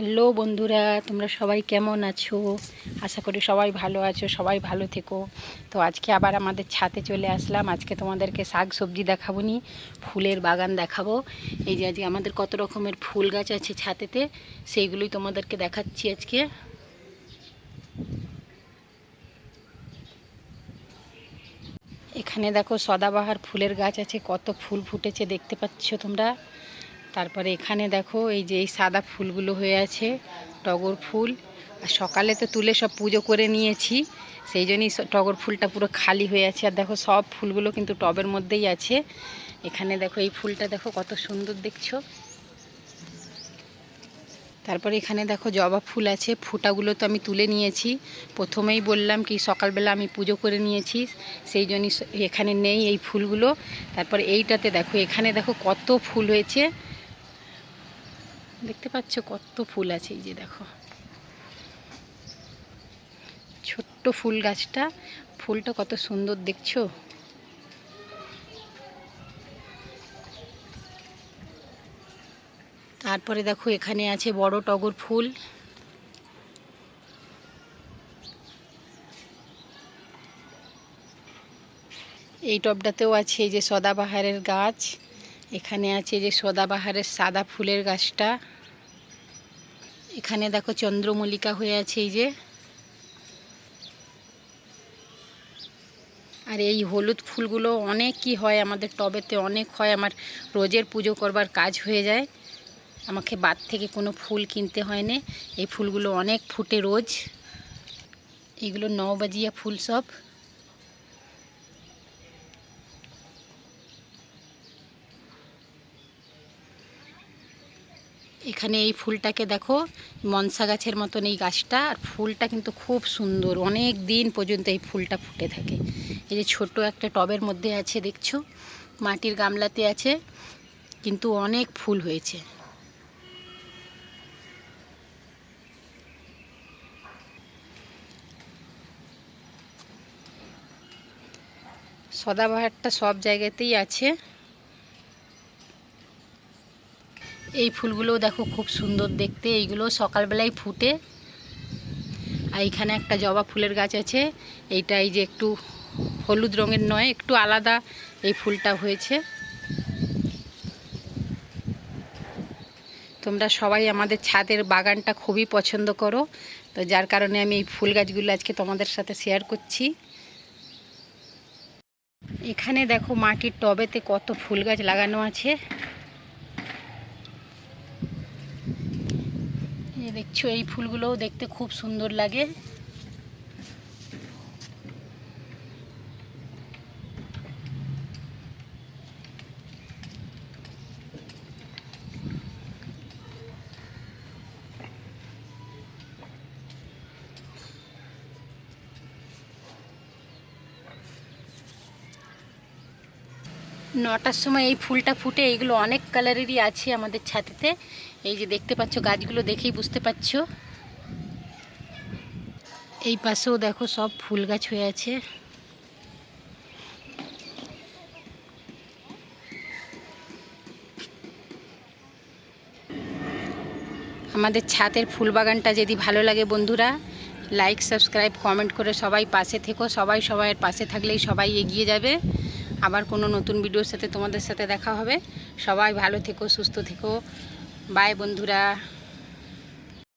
Hello বন্ধুরা, তোমরা সবাই কেমন আছো? আশা করি সবাই ভালো আছো, সবাই ভালো থেকো। তো আজকে আবার আমাদের ছাদে চলে আসলাম। আজকে তোমাদেরকে শাক সবজি দেখাবো নি, ফুলের বাগান দেখাবো। এই যে আজকে আমাদের কত রকমের ফুল গাছ আছে ছাদেতে, সেইগুলোই তোমাদেরকে দেখাচ্ছি আজকে। এখানে দেখো সদাবাহার ফুলের গাছ আছে, কত ফুল ফুটেছে দেখতে পাচ্ছ তোমরা। তারপরে এখানে দেখো এই যে এই সাদা ফুলগুলো হয়ে আছে, টগর ফুল। আর সকালে তো তুলে সব পুজো করে নিয়েছি, সেই জন্যই টগর ফুলটা পুরো খালি হয়ে আছে। আর দেখো সব ফুলগুলো কিন্তু টবের মধ্যেই আছে। এখানে দেখো এই ফুলটা দেখো কত সুন্দর দেখছো। তারপরে এখানে দেখো জবা ফুল আছে, ফুটাগুলো তো আমি তুলে নিয়েছি। প্রথমেই বললাম কি সকালবেলা আমি পুজো করে নিয়েছি, সেই জন্যই এখানে নেই এই ফুলগুলো। তারপরে এইটাতে দেখো, এখানে দেখো কত ফুল হয়েছে, দেখতে পাচ্ছ কত ফুল আছে। এই যে দেখো ছোট্ট ফুল গাছটা, ফুলটা কত সুন্দর দেখছো। তারপরে দেখো এখানে আছে বড় টগর ফুল। এই টবটাতেও আছে এই যে সদাবাহারের গাছ। এখানে আছে যে সদাবাহারের সাদা ফুলের গাছটা। এখানে দেখো চন্দ্রমল্লিকা হয়ে আছে এই যে। আর এই হলুদ ফুলগুলো অনেক কি হয় আমাদের টবেতে, অনেক হয়। আমার রোজের পুজো করবার কাজ হয়ে যায়, আমাকে বাদ থেকে কোনো ফুল কিনতে হয় না। এই ফুলগুলো অনেক ফুটে রোজ। এগুলো নওবাজিয়া ফুল সব। এখানে এই ফুলটাকে দেখো মনসা গাছের মতন এই গাছটা, আর ফুলটা কিন্তু খুব সুন্দর, অনেক দিন পর্যন্ত এই ফুলটা ফুটে থাকে। এই যে ছোট একটা টবের মধ্যে আছে দেখছো, মাটির গামলাতে আছে, কিন্তু অনেক ফুল হয়েছে। সদাবাহারটা সব জায়গাতেই আছে। এই ফুলগুলোও দেখো খুব সুন্দর দেখতে, এইগুলো সকালবেলায় ফুটে। আর এখানে একটা জবা ফুলের গাছ আছে, এইটা এই যে একটু হলুদ রঙের নয়, একটু আলাদা এই ফুলটা হয়েছে। তোমরা সবাই আমাদের ছাদের বাগানটা খুবই পছন্দ করো, তো যার কারণে আমি এই ফুল গাছগুলো আজকে তোমাদের সাথে শেয়ার করছি। এখানে দেখো মাটির টবেতে কত ফুল গাছ লাগানো আছে। এই দেখছো এই ফুলগুলোও দেখতে খুব সুন্দর লাগে। নটার সময় এই ফুলটা ফুটে, এইগুলো অনেক কালারেরই আছে আমাদের ছাদেতে। এই যে দেখতে পাচ্ছ গাছগুলো দেখেই বুঝতে পারছো। এই পাশেও দেখো সব ফুল গাছ হয়ে আছে। আমাদের ছাদের ফুল বাগানটা যদি ভালো লাগে বন্ধুরা, লাইক সাবস্ক্রাইব কমেন্ট করে সবাই পাশে থেকো। সবাই সবাইয়ের পাশে থাকলেই সবাই এগিয়ে যাবে। আবার কোনো নতুন ভিডিওর সাথে তোমাদের সাথে দেখা হবে। সবাই ভালো থেকো, সুস্থ থেকো। বাই বন্ধুরা।